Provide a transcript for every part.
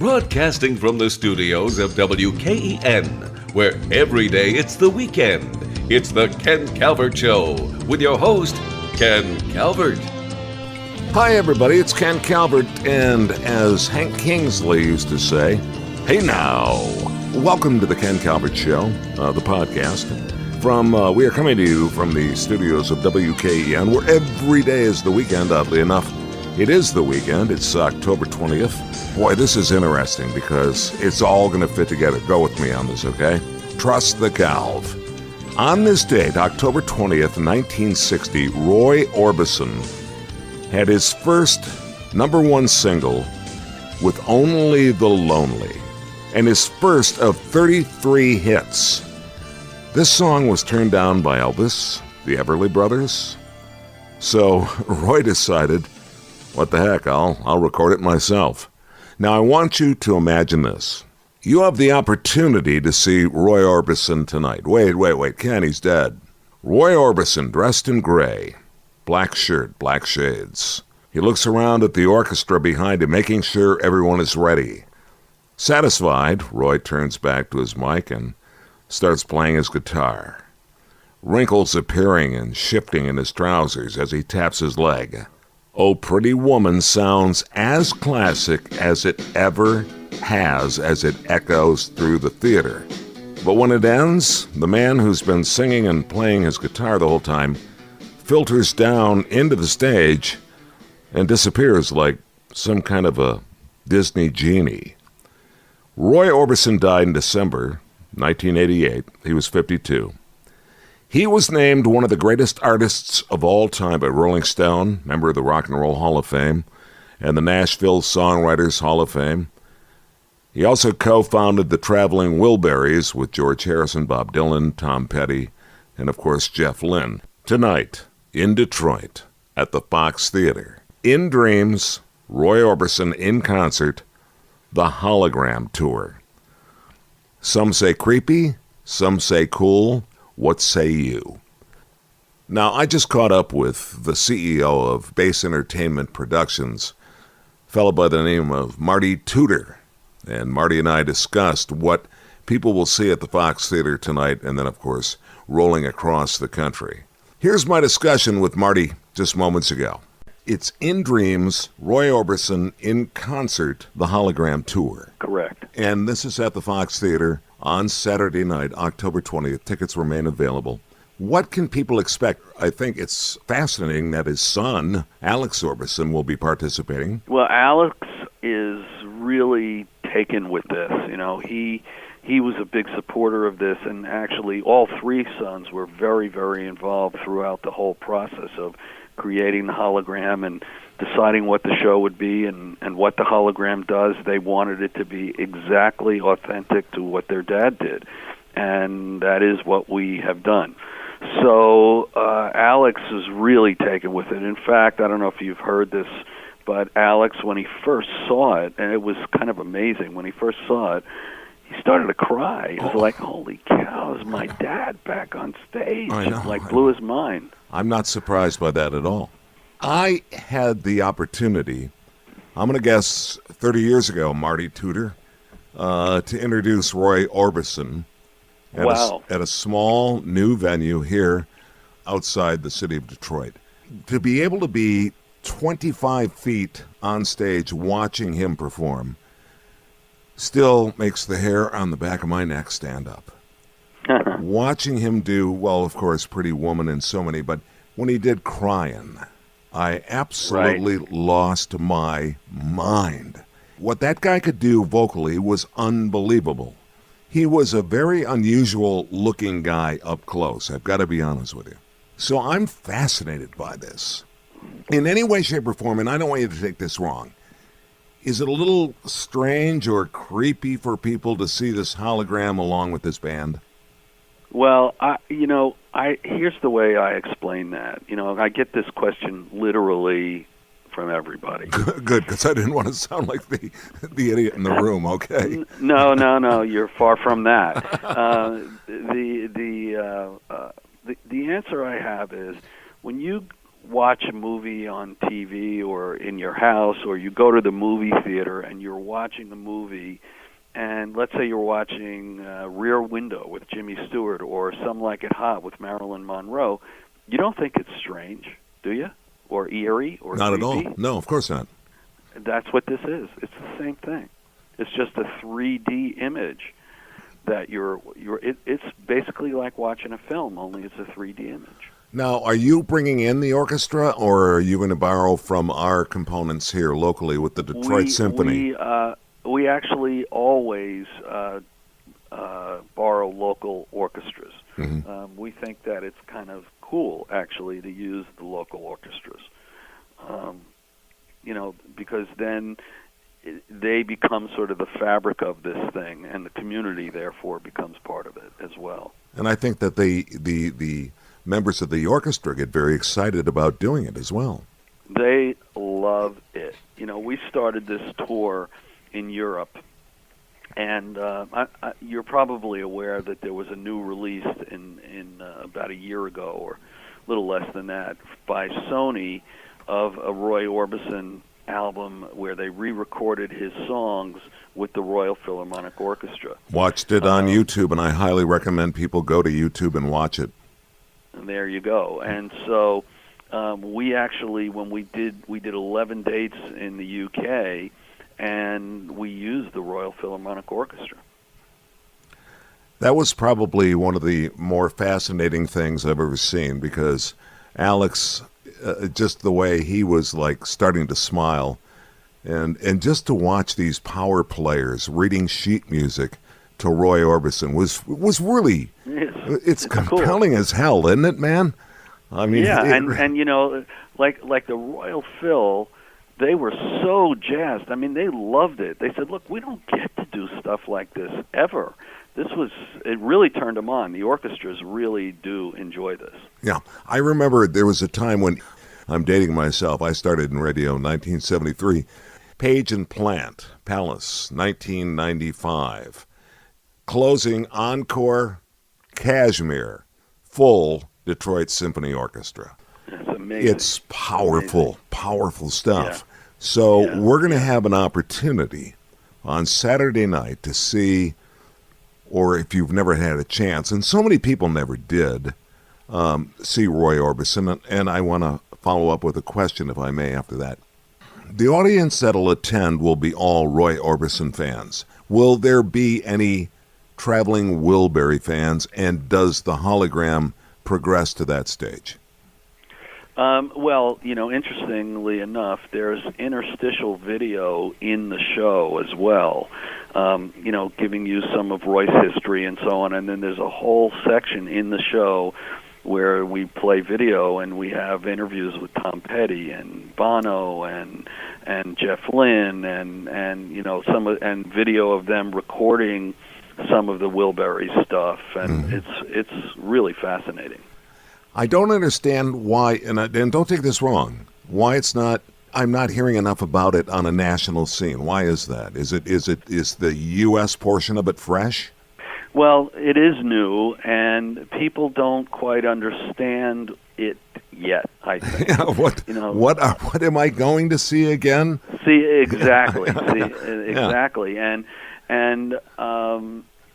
Broadcasting from the studios of WKEN, where every day it's the weekend. It's the Ken Calvert Show with your host, Ken Calvert. Hi, everybody. It's Ken Calvert, and as Hank Kingsley used to say, hey now. Welcome to the Ken Calvert Show, the podcast. We are coming to you from the studios of WKEN, where every day is the weekend, oddly enough. It is the weekend. It's October 20th. Boy, this is interesting because it's all going to fit together. Go with me on this, okay? Trust the Calv. On this date, October 20th, 1960, Roy Orbison had his first number one single with Only the Lonely, and his first of 33 hits. This song was turned down by Elvis, the Everly Brothers. So Roy decided, what the heck, I'll record it myself. Now I want you to imagine this. You have the opportunity to see Roy Orbison tonight. Wait, Ken, he's dead. Roy Orbison, dressed in gray, black shirt, black shades. He looks around at the orchestra behind him, making sure everyone is ready. Satisfied, Roy turns back to his mic and starts playing his guitar. Wrinkles appearing and shifting in his trousers as he taps his leg. Oh, Pretty Woman sounds as classic as it ever has as it echoes through the theater. But when it ends, the man who's been singing and playing his guitar the whole time filters down into the stage and disappears like some kind of a Disney genie. Roy Orbison died in December 1988. He was 52. He was named one of the greatest artists of all time by Rolling Stone, member of the Rock and Roll Hall of Fame, and the Nashville Songwriters Hall of Fame. He also co-founded the Traveling Wilburys with George Harrison, Bob Dylan, Tom Petty, and of course Jeff Lynne. Tonight, in Detroit, at the Fox Theater, In Dreams, Roy Orbison in Concert, the Hologram Tour. Some say creepy, some say cool. What say you? Now, I just caught up with the CEO of Bass Entertainment Productions, a fellow by the name of Marty Tudor. And Marty and I discussed what people will see at the Fox Theater tonight and then, of course, rolling across the country. Here's my discussion with Marty just moments ago. It's In Dreams, Roy Orbison in Concert, the Hologram Tour. Correct. And this is at the Fox Theater on Saturday night, October 20th. Tickets remain available. What can people expect? I think it's fascinating that his son, Alex Orbison, will be participating. Well, Alex is really taken with this. You know, he was a big supporter of this, and actually all three sons were very, very involved throughout the whole process of creating the hologram and deciding what the show would be and what the hologram does. They wanted it to be exactly authentic to what their dad did, and that is what we have done. So Alex is really taken with it. In fact, I don't know if you've heard this, but Alex, when he first saw it, and it was kind of amazing, when he first saw it, he started to cry. He was like, holy cow, is my dad back on stage? I know. Like, blew his mind. I'm not surprised by that at all. I had the opportunity, I'm going to guess 30 years ago, Marty Tudor, to introduce Roy Orbison at a small new venue here outside the city of Detroit. To be able to be 25 feet on stage watching him perform still makes the hair on the back of my neck stand up. Watching him do, well, of course, Pretty Woman and so many, but when he did Crying, I absolutely lost my mind. What that guy could do vocally was unbelievable. He was a very unusual looking guy up close, I've got to be honest with you. So I'm fascinated by this. In any way, shape, or form, and I don't want you to take this wrong, is it a little strange or creepy for people to see this hologram along with this band? Well, here's the way I explain that. You know, I get this question literally from everybody. Good, because I didn't want to sound like the idiot in the room. Okay. No, you're far from that. The answer I have is when you watch a movie on TV or in your house, or you go to the movie theater and you're watching a movie, and let's say you're watching Rear Window with Jimmy Stewart or Some Like It Hot with Marilyn Monroe, you don't think it's strange, do you? Or eerie or Not creepy? at all. No, of course not. That's what this is. It's the same thing. It's just a 3D image that it's basically like watching a film, only it's a 3D image. Now, are you bringing in the orchestra, or are you going to borrow from our components here locally with the Detroit Symphony? We actually always borrow local orchestras. Mm-hmm. We think that it's kind of cool, actually, to use the local orchestras. Because then they become sort of the fabric of this thing, and the community, therefore, becomes part of it as well. And I think that the members of the orchestra get very excited about doing it as well. They love it. We started this tour in Europe, and you're probably aware that there was a new release in about a year ago, or a little less than that, by Sony, of a Roy Orbison album where they re-recorded his songs with the Royal Philharmonic Orchestra. Watched it on YouTube, and I highly recommend people go to YouTube and watch it. And there you go. And so we actually, when we did 11 dates in the UK, and we used the Royal Philharmonic Orchestra. That was probably one of the more fascinating things I've ever seen, because Alex, just the way he was like starting to smile, and just to watch these power players reading sheet music to Roy Orbison was really, it's compelling as hell, isn't it, man? I mean, yeah, and like the Royal Phil, they were so jazzed. I mean, they loved it. They said, "Look, we don't get to do stuff like this ever." It really turned them on. The orchestras really do enjoy this. Yeah, I remember there was a time when, I'm dating myself, I started in radio in 1973. Page and Plant, Palace, 1995. Closing encore, Kashmir, full Detroit Symphony Orchestra. That's amazing. It's powerful stuff. Yeah. So we're going to have an opportunity on Saturday night to see, or if you've never had a chance, and so many people never did, see Roy Orbison, and I want to follow up with a question, if I may, after that. The audience that'll attend will be all Roy Orbison fans. Will there be any traveling Wilbury fans, and does the hologram progress to that stage? Well, interestingly enough, there's interstitial video in the show as well, giving you some of Roy's history and so on, and then there's a whole section in the show where we play video, and we have interviews with Tom Petty and Bono and Jeff Lynne and video of them recording some of the Wilbury stuff, and it's really fascinating. I don't understand why, and don't take this wrong, why I'm not hearing enough about it on a national scene. Why is that? Is the U.S. portion of it fresh? Well, it is new, and people don't quite understand it yet, I think. Yeah, what am I going to see again? Exactly. Yeah. And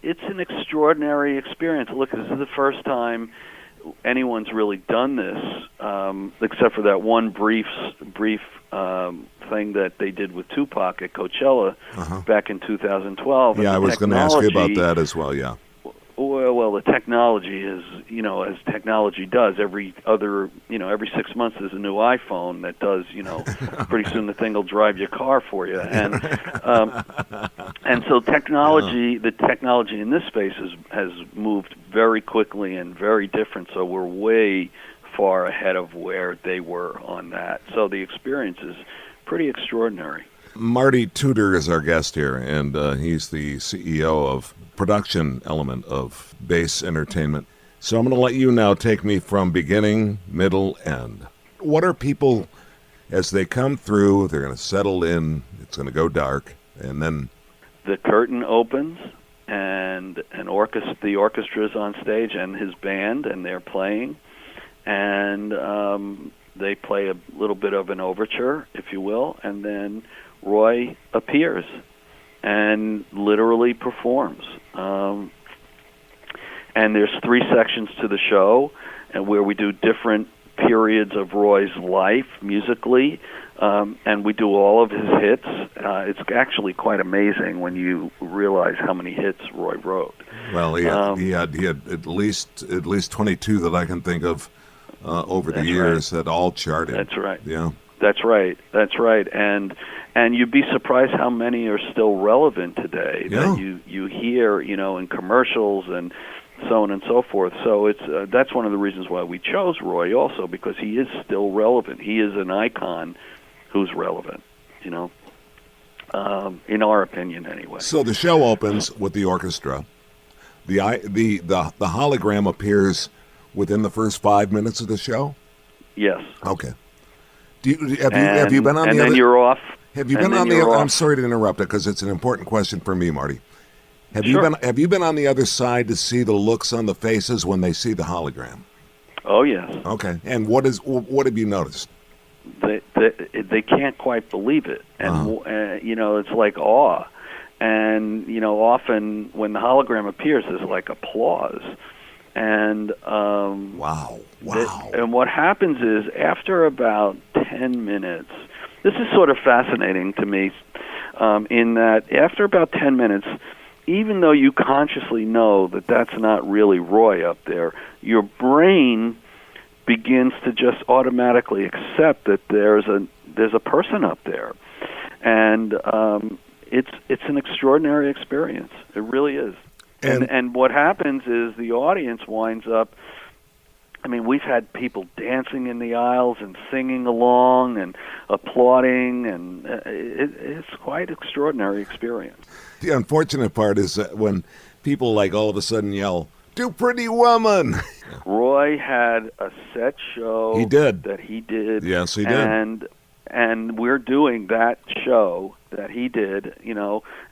it's an extraordinary experience. Look, this is the first time anyone's really done this, except for that one brief thing that they did with Tupac at Coachella back in 2012. Yeah, I was going to ask you about that as well, yeah. Well, the technology is, as technology does, every 6 months there's a new iPhone that does, pretty soon the thing will drive your car for you. And so the technology in this space has moved very quickly and very different, so we're way far ahead of where they were on that. So the experience is pretty extraordinary. Marty Tudor is our guest here, and he's the CEO of production element of Bass Entertainment. So I'm going to let you now take me from beginning, middle, end. What are people, as they come through, they're going to settle in, it's going to go dark, and then... The curtain opens, and the orchestra is on stage, and his band, and they're playing, and they play a little bit of an overture, if you will, and then Roy appears and literally performs. And there's 3 sections to the show, and where we do different periods of Roy's life musically, and we do all of his hits. It's actually quite amazing when you realize how many hits Roy wrote. Well, he had at least 22 that I can think of over the years that all charted. That's right. Yeah. That's right. And you'd be surprised how many are still relevant today that you hear, in commercials and so on and so forth. So that's one of the reasons why we chose Roy also, because he is still relevant. He is an icon who's relevant, in our opinion anyway. So the show opens with the orchestra. The hologram appears within the first 5 minutes of the show? Yes. Okay. Have you been on the other? And then you're off. Have you been on the other? I'm sorry to interrupt it because it's an important question for me, Marty. Have you been on the other side to see the looks on the faces when they see the hologram? Oh yes. Okay. And what have you noticed? They can't quite believe it, and it's like awe, and often when the hologram appears, there's like applause, and wow. And what happens is after about 10 minutes, this is sort of fascinating to me, in that after about 10 minutes, even though you consciously know that that's not really Roy up there, your brain begins to just automatically accept that there's a person up there, and it's an extraordinary experience. It really is. And what happens is the audience winds up. I mean, we've had people dancing in the aisles and singing along and applauding, and it's quite an extraordinary experience. The unfortunate part is that when people like all of a sudden yell, "Do Pretty Woman!" Roy had a set show. He did. That he did. Yes, he did. And we're doing that show that he did.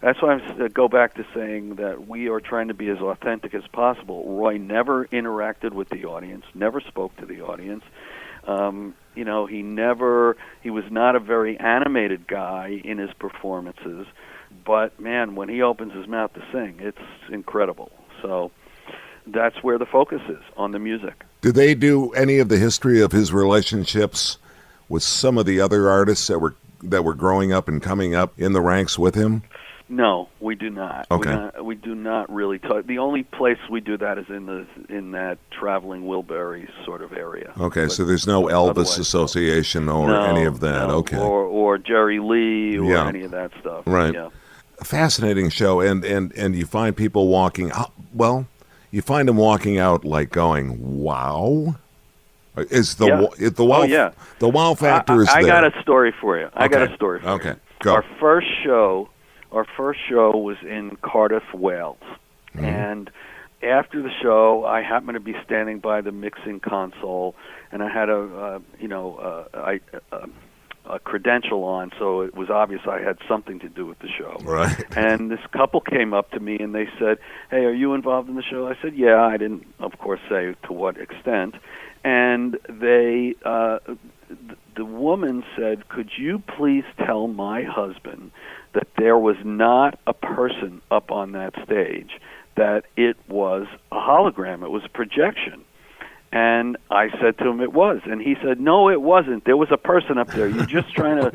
That's why I go back to saying that we are trying to be as authentic as possible. Roy never interacted with the audience, never spoke to the audience. He was not a very animated guy in his performances, but man, when he opens his mouth to sing, it's incredible. So that's where the focus is, on the music. Did they do any of the history of his relationships with some of the other artists that were growing up and coming up in the ranks with him? No, we do not. Okay. We do not really talk. The only place we do that is in that traveling Wilburys sort of area. Okay, so there's no Elvis association or any of that. No, okay. Or Jerry Lee or any of that stuff. Right. Yeah. A fascinating show, and you find people walking out. Well, you find them walking out like going, "Wow." Is the wow? Oh, yeah. The wow factor is there. I got a story for you. Okay, go. Our first show was in Cardiff, Wales, and after the show, I happened to be standing by the mixing console, and I had a credential on, so it was obvious I had something to do with the show. Right. And this couple came up to me and they said, "Hey, are you involved in the show?" I said, "Yeah." I didn't, of course, say to what extent. And they, the woman said, "Could you please tell my husband that there was not a person up on that stage, that it was a hologram, it was a projection?" And I said to him, "It was." And he said, "No, it wasn't. There was a person up there. You're just trying to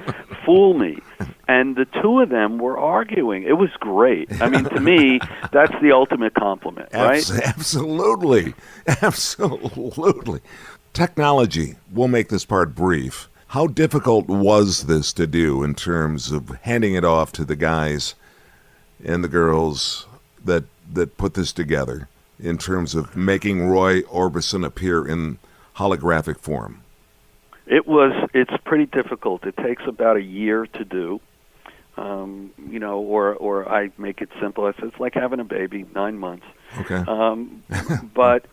fool me." And the two of them were arguing. It was great. I mean, to me, that's the ultimate compliment, right? Absolutely. Absolutely. Technology, we'll make this part brief. How difficult was this to do in terms of handing it off to the guys and the girls that put this together, in terms of making Roy Orbison appear in holographic form? It's pretty difficult. It takes about a year to do. Or I make it simple. It's like having a baby, 9 months. Okay. But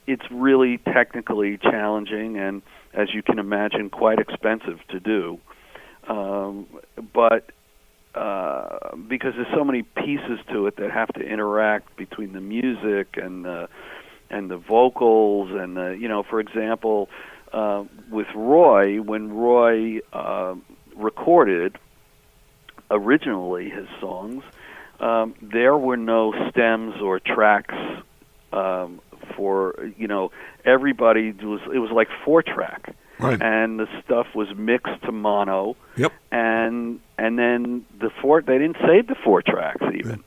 it's really technically challenging and, as you can imagine, quite expensive to do. But because there's so many pieces to it that have to interact between the music and the vocals and the, you know, for example, with Roy, when Roy recorded originally his songs, there were no stems or tracks for, you know, everybody was, it was like 4-track. Right. And the stuff was mixed to mono. Yep. And then they didn't save the 4 tracks even.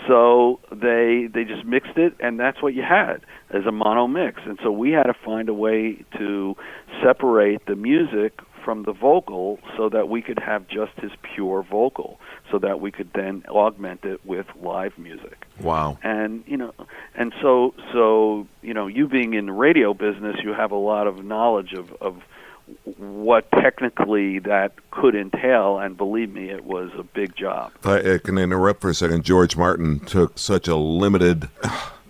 So they just mixed it, and that's what you had as a mono mix. And so we had to find a way to separate the music from the vocal so that we could have just his pure vocal, so that we could then augment it with live music. Wow. And you know, and so you know, you being in the radio business, you have a lot of knowledge of what technically that could entail, and believe me, it was a big job. If I can interrupt for a second, George Martin took such a limited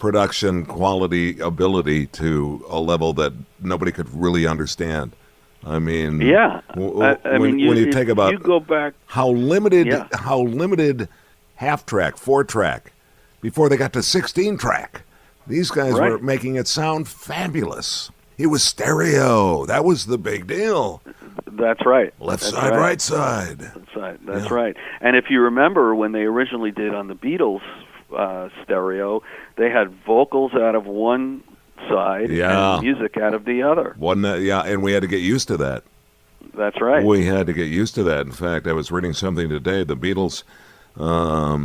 production quality ability to a level that nobody could really understand. I mean, yeah. When you take about you go back, how limited half-track, 4-track, before they got to 16-track, these guys were making it sound fabulous. It was stereo. That was the big deal. That's right. Left side, right side. That's right. And if you remember when they originally did on the Beatles stereo, they had vocals out of one side and music out of the other. And we had to get used to that. That's right. We had to get used to that. In fact, I was reading something today. The Beatles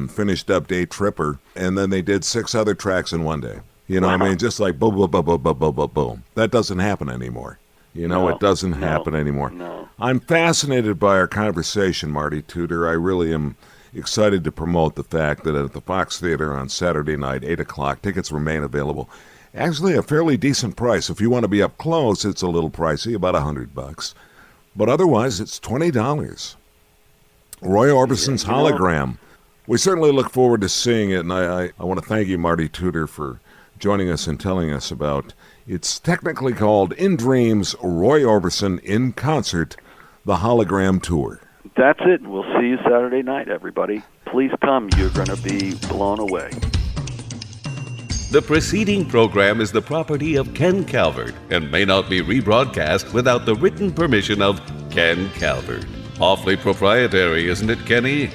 finished up Day Tripper, and then they did 6 other tracks in one day. You know, I mean, just like boom, boom, boom, boom, boom, boom, boom, boom. That doesn't happen anymore. You know, it doesn't happen anymore. No. I'm fascinated by our conversation, Marty Tudor. I really am excited to promote the fact that at the Fox Theater on Saturday night, 8 o'clock, tickets remain available. Actually, a fairly decent price. If you want to be up close, it's a little pricey, about $100. But otherwise, it's $20. Roy Orbison's Hologram. We certainly look forward to seeing it, and I want to thank you, Marty Tudor, for joining us and telling us about, it's technically called In Dreams, Roy Orbison in Concert, the Hologram Tour. That's it. We'll see you Saturday night, everybody. Please come. You're going to be blown away. The preceding program is the property of Ken Calvert and may not be rebroadcast without the written permission of Ken Calvert. Awfully proprietary, isn't it, Kenny?